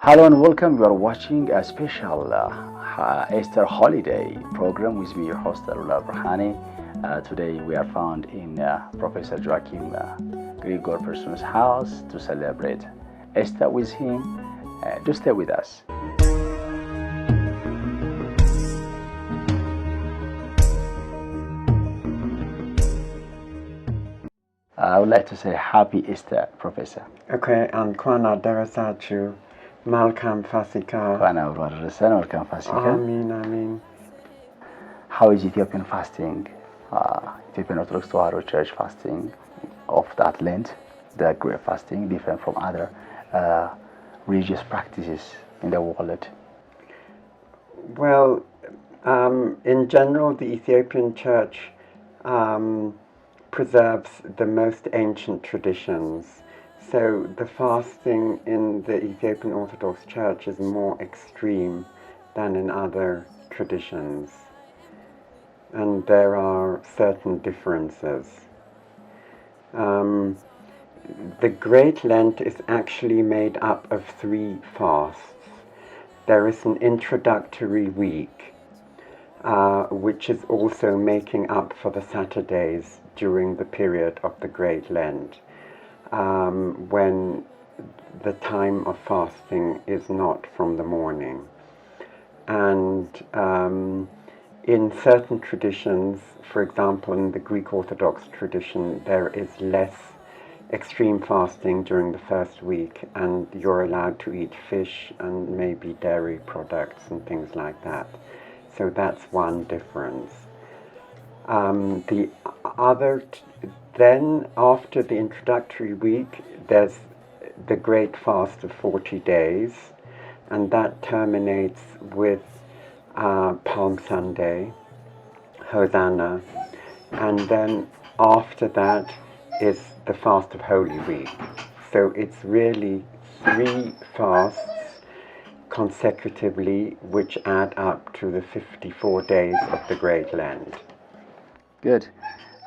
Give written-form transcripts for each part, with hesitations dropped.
Hello and welcome. You are watching a special Easter holiday program with me, your host Arula Brahani. Today we are found in Professor Joachim Grigor person's house to celebrate Easter with him. Do stay with us. I would like to say Happy Easter, Professor. Okay, እንኳን አደረሳችሁ መልካም ፋሲካ እንኳን አብሮ አደረሰን። መልካም ፋሲካ። አሜን። How is Ethiopian fasting? Ethiopian Orthodox Tewahedo Church fasting of that Lent, the great fasting, different from other religious practices in the world? Well, in general, the Ethiopian Church preserves the most ancient traditions. So the fasting in the Ethiopian Orthodox Church is more extreme than in other traditions. And there are certain differences. The Great Lent is actually made up of 3 fasts. There is an introductory week, which is also making up for the Saturdays during the period of the Great Lent, when the time of fasting is not from the morning. And in certain traditions, for example in the Greek Orthodox tradition, there is less extreme fasting during the first week, and you're allowed to eat fish and maybe dairy products and things like that. So that's one difference. The other, then after the introductory week, there's the great fast of 40 days, and that terminates with Palm Sunday, Hosanna, and then after that is the fast of Holy Week. So it's really 3 fasts consecutively which add up to the 54 days of the Great Lent. Good.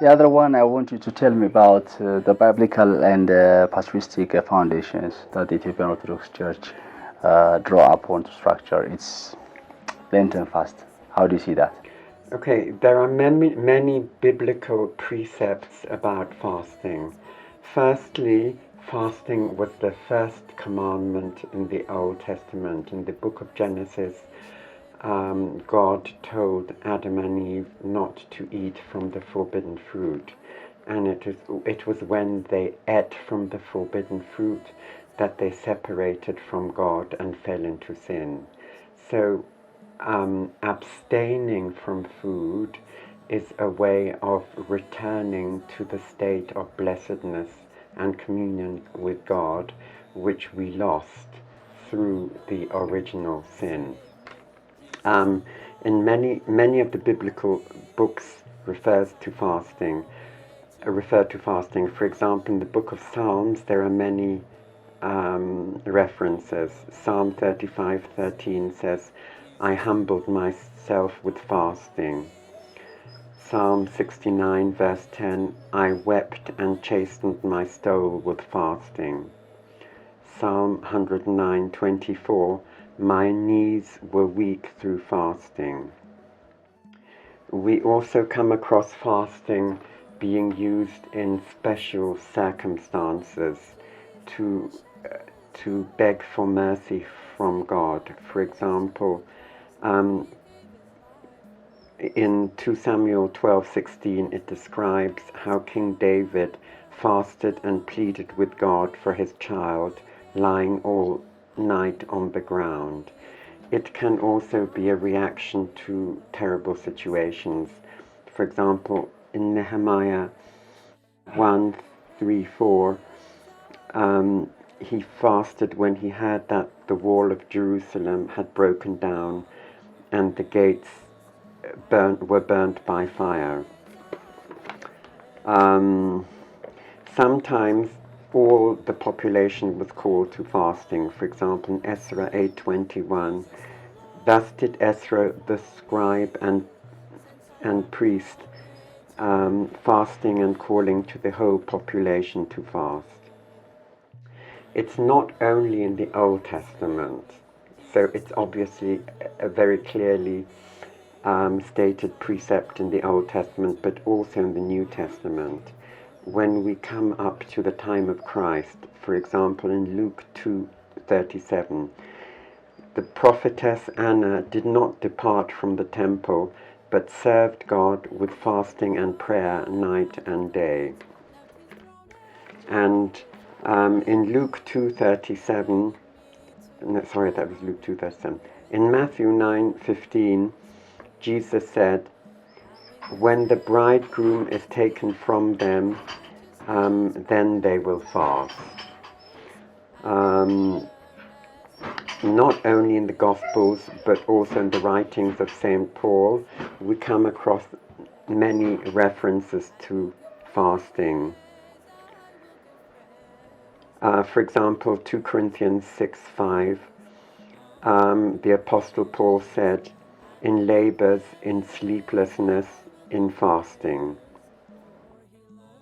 The other one, I want you to tell me about the biblical and pastoristic foundations that the Ethiopian Orthodox Church draw upon to structure its Lenten fast. How do you see that? Okay, there are many biblical precepts about fasting. Firstly, fasting was the first commandment in the Old Testament. In the book of Genesis, God told Adam and Eve not to eat from the forbidden fruit, and it was when they ate from the forbidden fruit that they separated from God and fell into sin. So abstaining from food is a way of returning to the state of blessedness and communion with God, which we lost through the original sin. In many of the biblical books refer to fasting. For example, in the book of Psalms, there are many references. Psalm 35:13 says, I humbled myself with fasting. Psalm 69 verse 10, I wept and chastened my soul with fasting. Psalm 109:24, my knees were weak through fasting. We also come across fasting being used in special circumstances to beg for mercy from God. For example, in 2 Samuel 12:16, it describes how King David fasted and pleaded with God for his child lying all night on the ground. It can also be a reaction to terrible situations. For example, in Nehemiah 1:3-4, he fasted when he heard that the wall of Jerusalem had broken down and the gates were burnt by fire. Sometimes all the population was called to fasting. For example, in Ezra 8:21, thus did Ezra the scribe and priest fasting and calling to the whole population to fast. it's not only in the Old Testament, so it's obviously a very clearly stated precept in the Old Testament, but also in the New Testament. When we come up to the time of Christ, for example, in Luke 2:37, the prophetess Anna did not depart from the temple, but served God with fasting and prayer night and day. And in Luke 2:37, no, sorry, that was Luke 2:37. In Matthew 9:15, Jesus said, "When the bridegroom is taken from them, then they will fast." Not only in the Gospels, but also in the writings of St. Paul, we come across many references to fasting. For example, 2 Corinthians 6:5, the Apostle Paul said, "In labors, in sleeplessness, in fasting."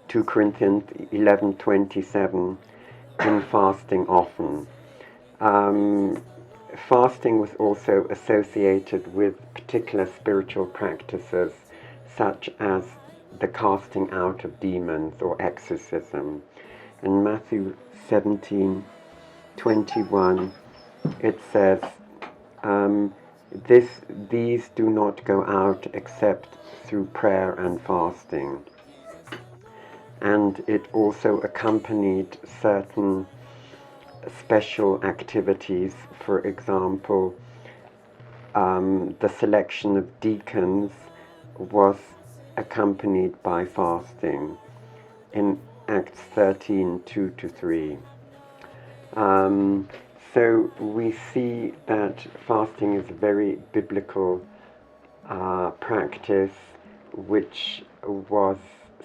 2 Corinthians 11:27, in fasting often. Fasting was also associated with particular spiritual practices, such as the casting out of demons or exorcism. In Matthew 17:21, it says, these do not go out except through prayer and fasting. And it also accompanied certain special activities. For example, the selection of deacons was accompanied by fasting in Acts 13:2-3. So we see that fasting is a very biblical practice, which was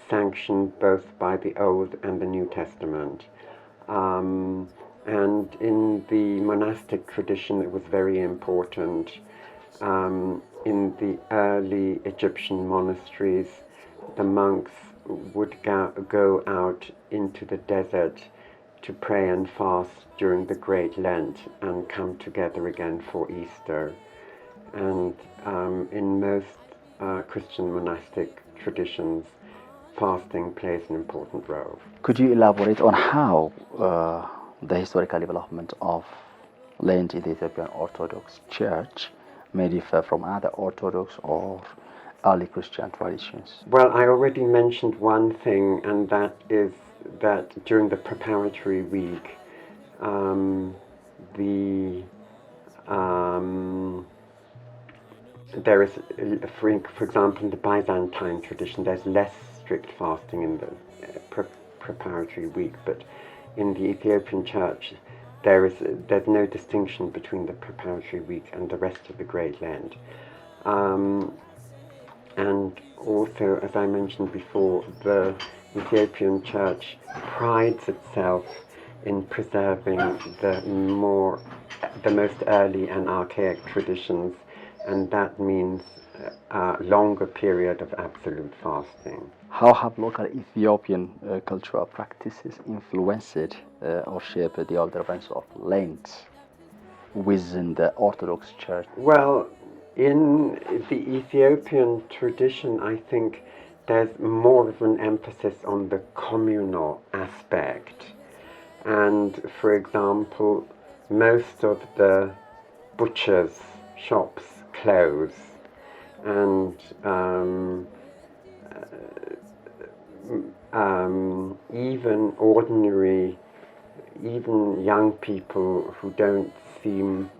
sanctioned both by the Old and the New Testament. And in the monastic tradition, it was very important. In the early Egyptian monasteries, the monks would go out into the desert to pray and fast during the Great Lent and come together again for Easter. And in most Christian monastic traditions, fasting plays an important role. Could you elaborate on how the historical development of Lent in the Ethiopian Orthodox Church may differ from other Orthodox or early Christian traditions? Well, I already mentioned one thing, and that is that during the preparatory week, there is, for example, in the Byzantine tradition, there's less strict fasting in the preparatory week, but in the Ethiopian Church, there's no distinction between the preparatory week and the rest of the Great Lent. And also, as I mentioned before, the Ethiopian Church prides itself in preserving the most early and archaic traditions, and that means a longer period of absolute fasting. How have local Ethiopian cultural practices influenced or shaped the observance of Lent within the Orthodox Church? Well, in the Ethiopian tradition, I think there's more of an emphasis on the communal aspect. And, for example, most of the butchers' shops close, and even young people who don't seem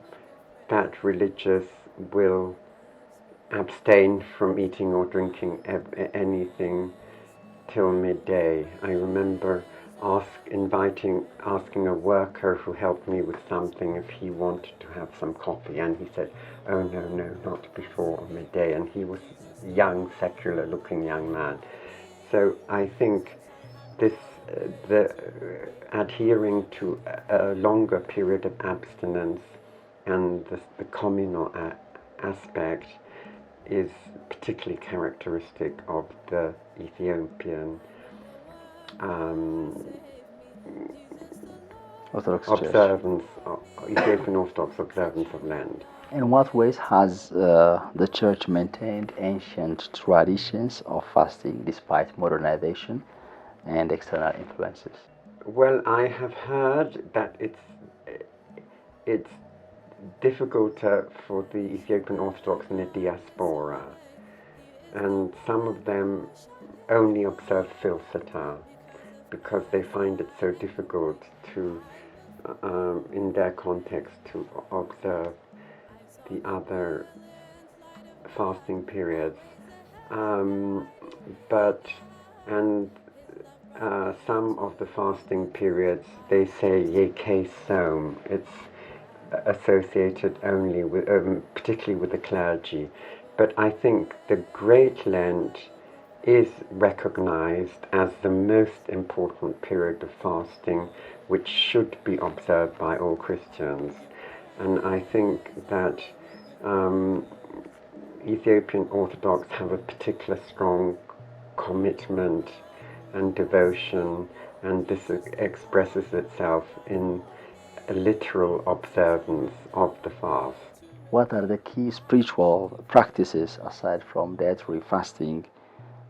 that religious will abstain from eating or drinking anything till midday. I remember asking a worker who helped me with something if he wanted to have some coffee, and he said, "Oh no, not before midday," and he was a young, secular-looking young man. So I think the adhering to a longer period of abstinence and the communal aspect is particularly characteristic of the Ethiopian Orthodox Church. observance, Ethiopian Orthodox observance of Lent. In what ways has the Church maintained ancient traditions of fasting despite modernization and external influences? Well, I have heard that it's difficult for the Ethiopian Orthodox in the diaspora, and some of them only observe Filsata because they find it so difficult to, in their context, to observe the other fasting periods. But some of the fasting periods, they say Yeke Som. It's associated only with, particularly with the clergy. But I think the Great Lent is recognized as the most important period of fasting, which should be observed by all Christians. And I think that Ethiopian Orthodox have a particular strong commitment and devotion, and this expresses itself in a literal observance of the fast. What are the key spiritual practices aside from dietary fasting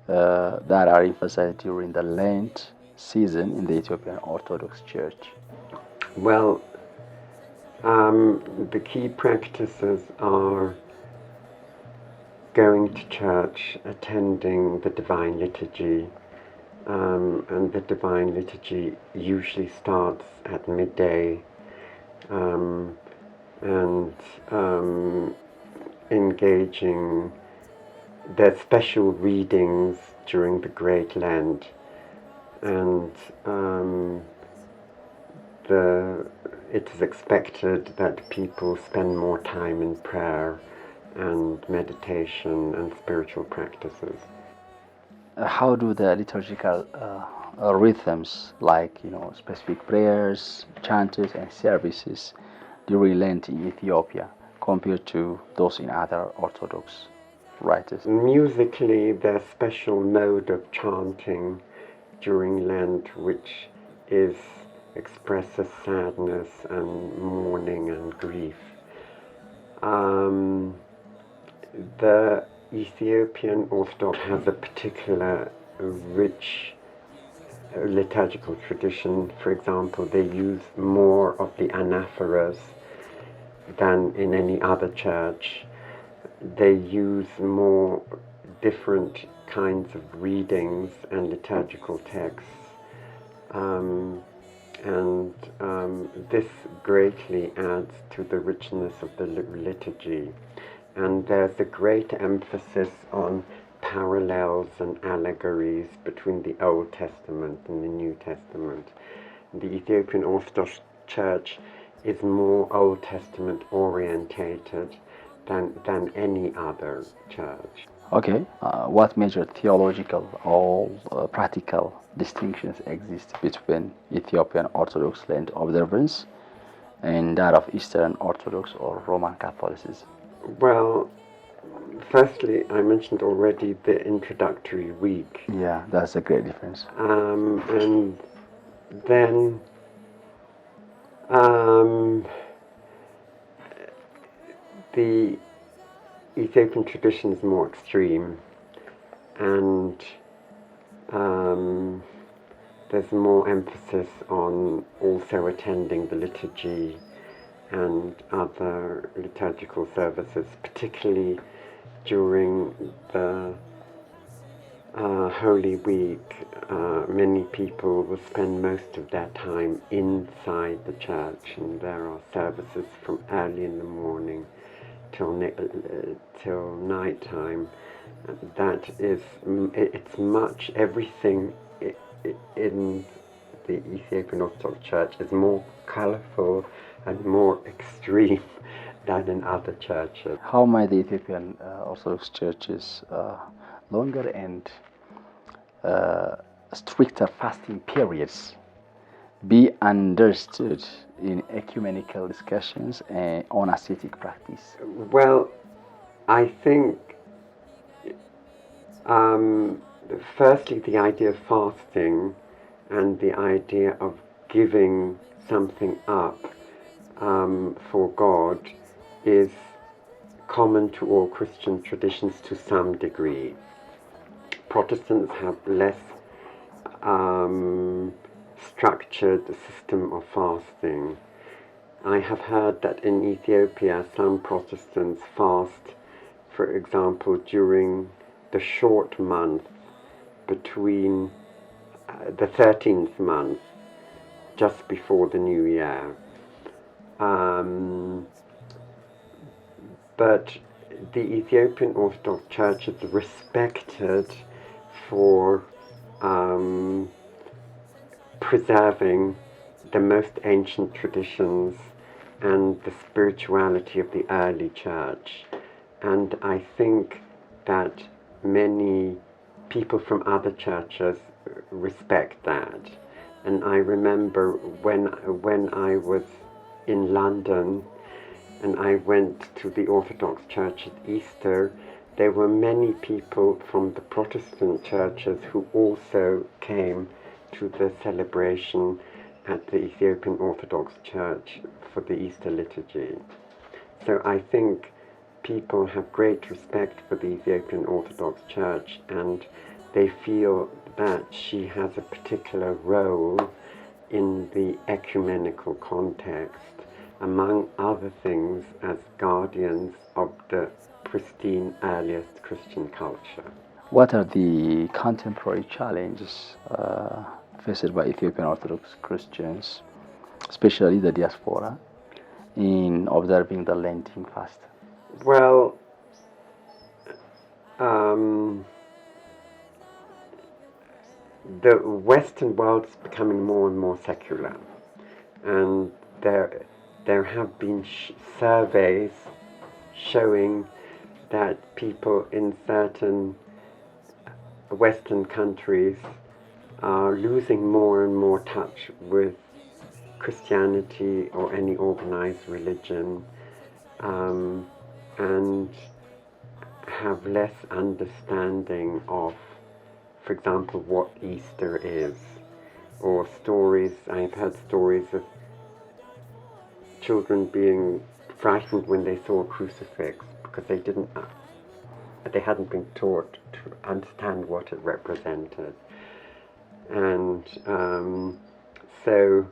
that are emphasized during the Lent season in the Ethiopian Orthodox Church? Well, the key practices are going to church, attending the Divine Liturgy, and the Divine Liturgy usually starts at midday, and engaging. There's special readings during the Great Lent, and it is expected that people spend more time in prayer and meditation and spiritual practices. How do the liturgical rhythms, like specific prayers, chants, and services during Lent in Ethiopia, compare to those in other Orthodox rites? Musically, there's a special mode of chanting during Lent, which expresses sadness and mourning and grief. The Ethiopian Orthodox has a particular rich liturgical tradition. For example, they use more of the anaphoras than in any other church. They use more different kinds of readings and liturgical texts. This greatly adds to the richness of the liturgy. And there's a great emphasis on parallels and allegories between the Old Testament and the New Testament. The Ethiopian Orthodox Church is more Old Testament orientated than any other church. Okay, what major theological or practical distinctions exist between Ethiopian Orthodox Lent observance and that of Eastern Orthodox or Roman Catholicism? Well, firstly, I mentioned already the introductory week. Yeah, that's a great difference. And then the Ethiopian tradition is more extreme, and there's more emphasis on also attending the liturgy and other liturgical services, particularly during the Holy Week. Many people will spend most of their time inside the church, and there are services from early in the morning till night time. It's much, everything in the Ethiopian Orthodox Church is more colourful and more extreme than in other churches. How might the Ethiopian Orthodox churches longer and stricter fasting periods be understood in ecumenical discussions on ascetic practice? Well, I think firstly the idea of fasting and the idea of giving something up for God is common to all Christian traditions to some degree. Protestants have less structured system of fasting. I have heard that in Ethiopia some Protestants fast, for example, during the short month between the 13th month, just before the New Year. But the Ethiopian Orthodox Church is respected for preserving the most ancient traditions and the spirituality of the early church. And I think that many people from other churches respect that. And I remember when I was in London and I went to the Orthodox Church at Easter, there were many people from the Protestant churches who also came to the celebration at the Ethiopian Orthodox Church for the Easter liturgy. So I think people have great respect for the Ethiopian Orthodox Church, and they feel that she has a particular role in the ecumenical context, among other things, as guardians of the pristine earliest Christian culture. What are the contemporary challenges faced by Ethiopian Orthodox Christians, especially the diaspora, in observing the Lenten fast? Well, the Western world is becoming more and more secular, and there have been surveys showing that people in certain Western countries are losing more and more touch with Christianity or any organized religion, and have less understanding of, for example, what Easter is, or stories. I've heard stories of children being frightened when they saw a crucifix because they hadn't been taught to understand what it represented. And so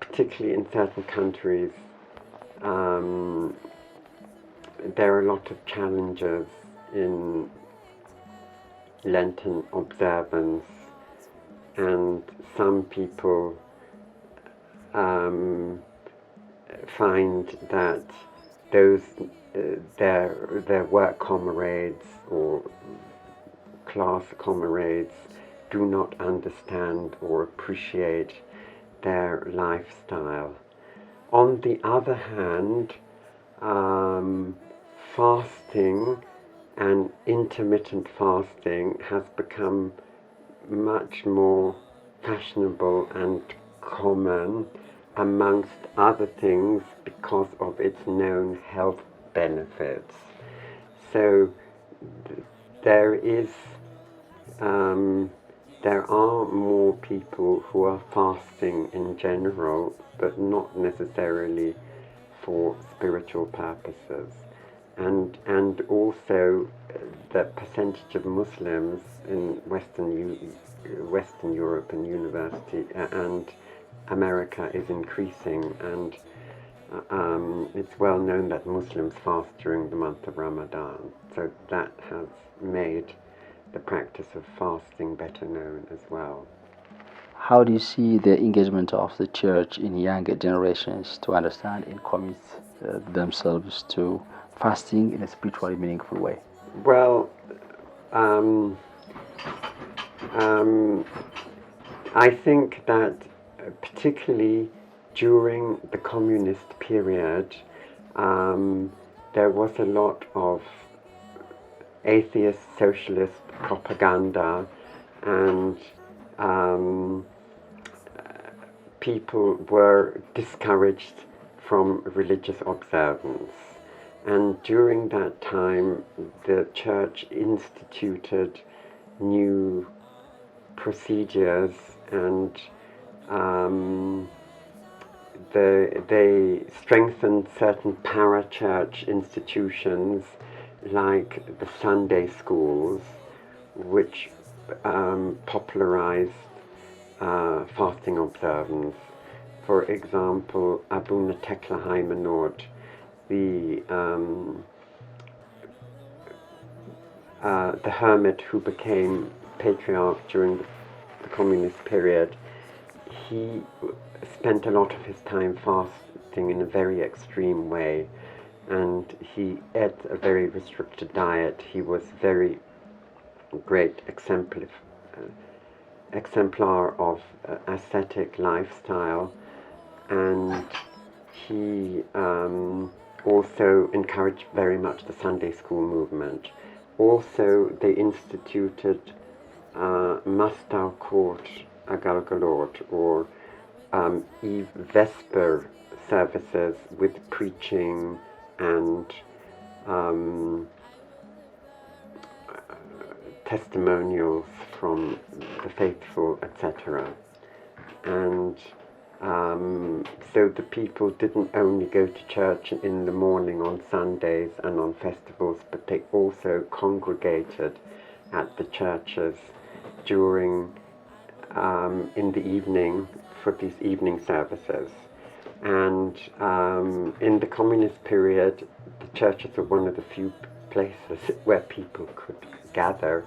particularly in certain countries, there are a lot of challenges in Lenten observance, and some people find that those their work comrades or class comrades do not understand or appreciate their lifestyle. On the other hand, fasting and intermittent fasting has become much more fashionable and common, amongst other things, because of its known health benefits. So there are more people who are fasting in general, but not necessarily for spiritual purposes. And also the percentage of Muslims in Western Europe and university and America is increasing, and it's well known that Muslims fast during the month of Ramadan. So that has made the practice of fasting better known as well. How do you see the engagement of the church in younger generations to understand and commit themselves to fasting in a spiritually meaningful way? Well, I think that particularly during the communist period, there was a lot of atheist socialist propaganda, and people were discouraged from religious observance. And during that time, the church instituted new procedures and They strengthened certain parachurch institutions like the Sunday schools, which popularized fasting observance. For example, Abuna Tekla Heimanot, the hermit who became patriarch during the communist period, he spent a lot of his time fasting in a very extreme way, and he ate a very restricted diet. He was very great exemplar of ascetic lifestyle, and he also encouraged very much the Sunday school movement. Also, they instituted Mastal Court Agalgalot, or Vesper services with preaching and testimonials from the faithful, etc. And so the people didn't only go to church in the morning on Sundays and on festivals, but they also congregated at the churches during in the evening for these evening services. And in the communist period, the churches were one of the few places where people could gather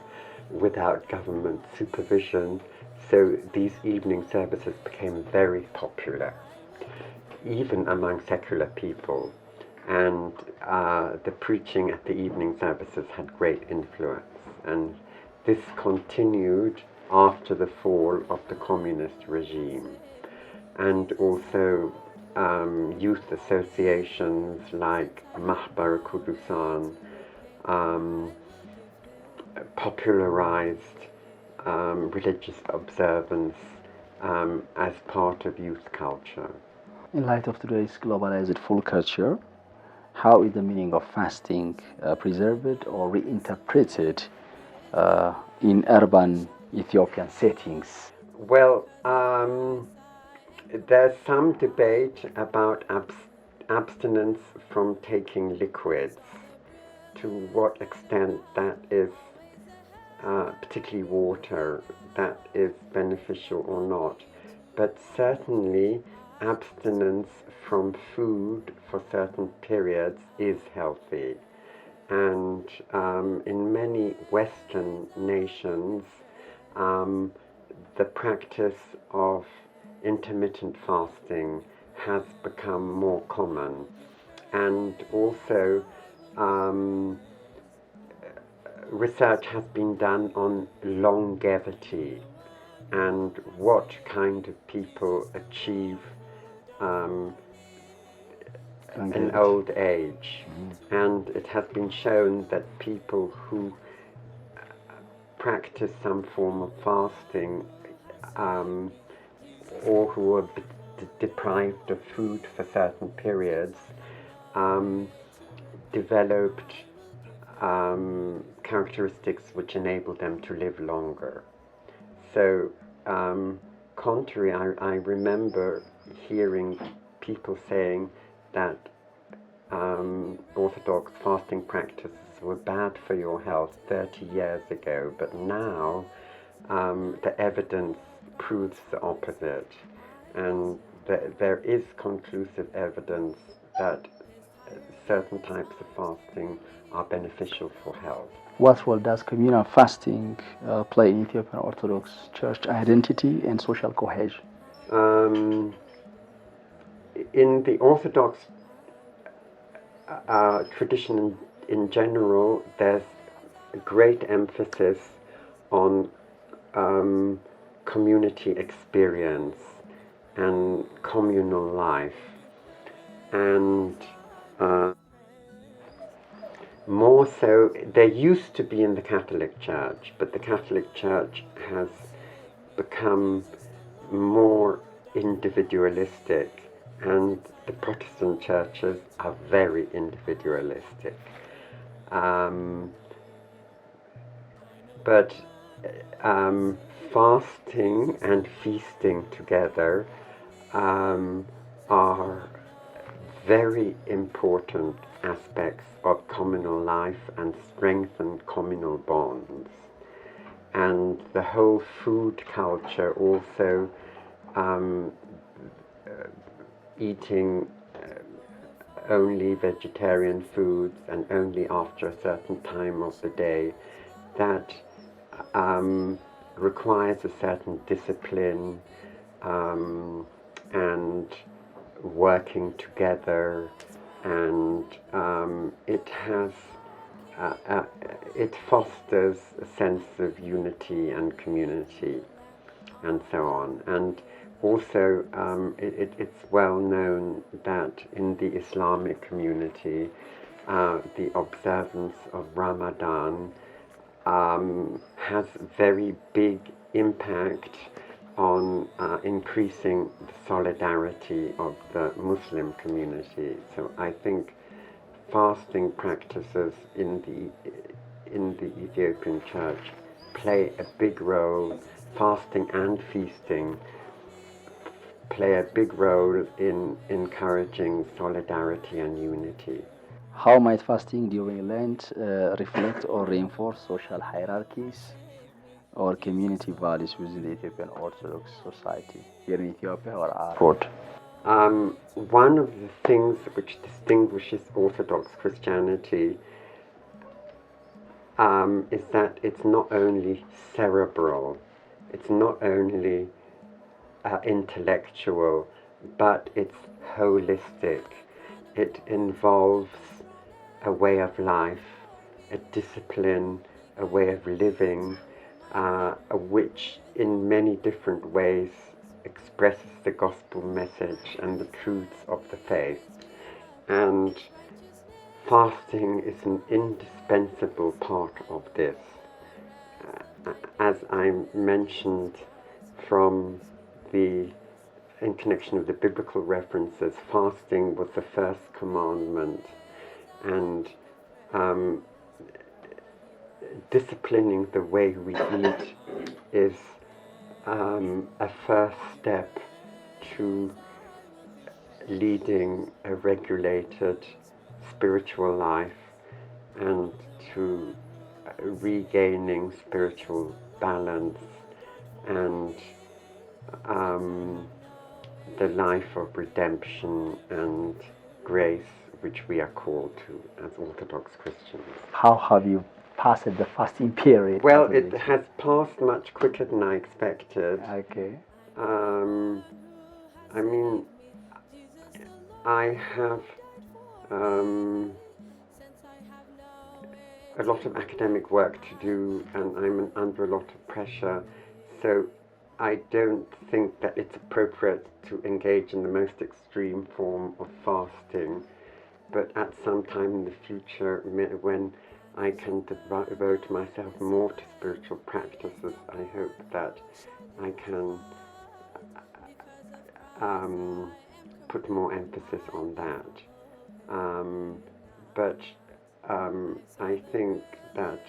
without government supervision. So these evening services became very popular, even among secular people. And the preaching at the evening services had great influence. And this continued after the fall of the communist regime. And also youth associations like Mahbar Kudusan popularized religious observance as part of youth culture. In light of today's globalized full culture, how is the meaning of fasting preserved or reinterpreted in urban Ethiopian settings? Well, there's some debate about abstinence from taking liquids, to what extent that is, particularly water, that is beneficial or not. But certainly abstinence from food for certain periods is healthy. And in many Western nations, the practice of intermittent fasting has become more common. And also research has been done on longevity and what kind of people achieve an old age. And it has been shown that people who practice some form of fasting or who are deprived of food for certain periods developed characteristics which enable them to live longer. So, contrary, I remember hearing people saying that Orthodox fasting practices were bad for your health 30 years ago, but now the evidence proves the opposite, and there is conclusive evidence that certain types of fasting are beneficial for health. What role does communal fasting play in Ethiopian Orthodox Church identity and social cohesion? In the Orthodox tradition in general, there's a great emphasis on community experience and communal life, and more so, there used to be in the Catholic Church, but the Catholic Church has become more individualistic, and the Protestant churches are very individualistic. But fasting and feasting together are very important aspects of communal life and strengthen communal bonds. And the whole food culture also, eating only vegetarian foods and only after a certain time of the day, that requires a certain discipline and working together, and it fosters a sense of unity and community and so on. And also it's well known that in the Islamic community the observance of Ramadan has very big impact on increasing the solidarity of the Muslim community. So I think fasting practices in the Ethiopian Church play a big role. Fasting and feasting play a big role in encouraging solidarity and unity. How might fasting during Lent reflect or reinforce social hierarchies or community values within the Ethiopian Orthodox society here in Ethiopia or abroad? One of the things which distinguishes Orthodox Christianity is that it's not only cerebral, it's not only intellectual, but it's holistic. It involves a way of life, a discipline, a way of living, which in many different ways expresses the gospel message and the truths of the faith. And fasting is an indispensable part of this. As I mentioned in connection with the biblical references, fasting was the first commandment, and disciplining the way we eat is a first step to leading a regulated spiritual life and to regaining spiritual balance and the life of redemption and grace which we are called to as Orthodox Christians. How have you passed the fasting period? Well, it has passed much quicker than I expected. Okay. I mean, I have a lot of academic work to do, and I'm under a lot of pressure, so I don't think that it's appropriate to engage in the most extreme form of fasting, but at some time in the future, when I can devote myself more to spiritual practices, I hope that I can put more emphasis on that. But I think that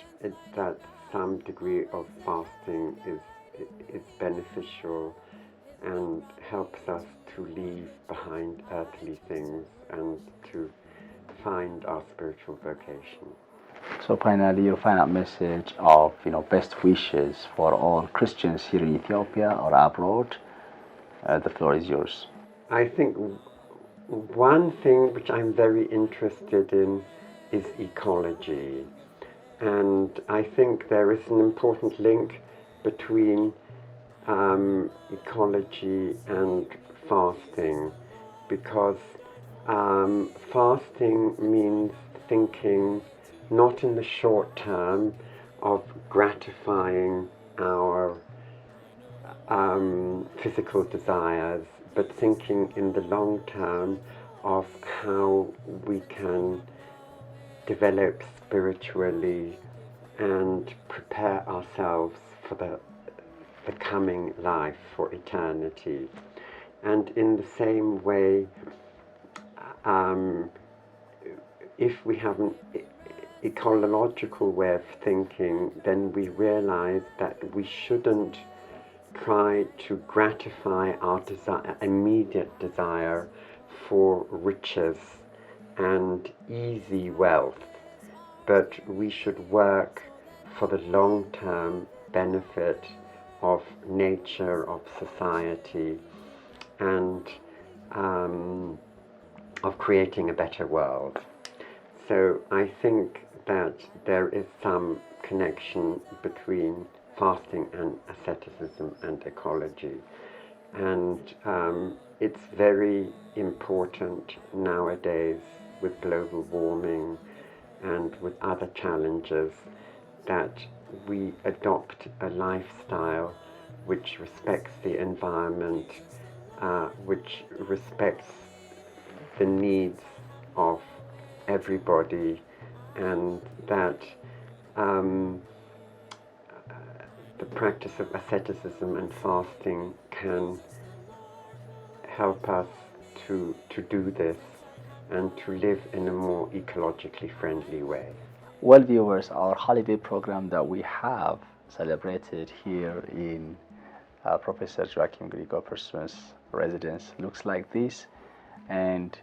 some degree of fasting is beneficial and helps us to leave behind earthly things and to find our spiritual vocation. So finally, your final message of best wishes for all Christians here in Ethiopia or abroad. The floor is yours. I think one thing which I'm very interested in is ecology, and I think there is an important link between ecology and fasting, because fasting means thinking not in the short term of gratifying our physical desires, but thinking in the long term of how we can develop spiritually and prepare ourselves for the coming life, for eternity. And in the same way, if we have an ecological way of thinking, then we realize that we shouldn't try to gratify our immediate desire for riches and easy wealth, but we should work for the long-term benefit of nature, of society, and of creating a better world. So I think that there is some connection between fasting and asceticism and ecology. And it's very important nowadays with global warming and with other challenges that we adopt a lifestyle which respects the environment, which respects the needs of everybody, and that the practice of asceticism and fasting can help us to do this and to live in a more ecologically friendly way. Well, viewers, our holiday program that we have celebrated here in Professor Joachim Grigor-Persoon's residence looks like this, and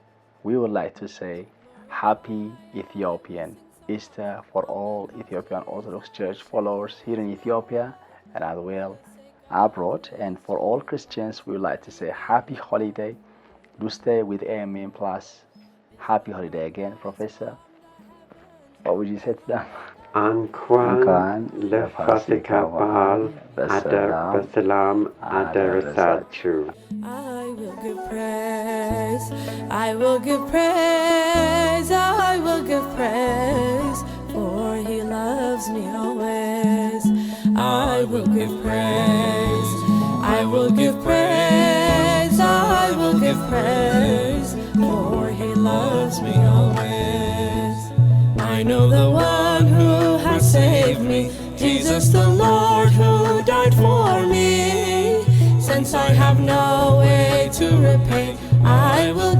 we would like to say Happy Ethiopian Easter for all Ethiopian Orthodox Church followers here in Ethiopia and as well abroad. And for all Christians, we would like to say Happy Holiday. Do stay with AMN Plus. Happy Holiday again, Professor. What would you say to them? Anquan lefasika bahal adar basalam adarasatu. I will give praise, I will give praise, I will give praise, for he loves me always. I will give praise, I will give praise, I will give praise, for he loves me always. I know the one who has saved me, Jesus the Lord who died for me. Since I have no way to repay, I will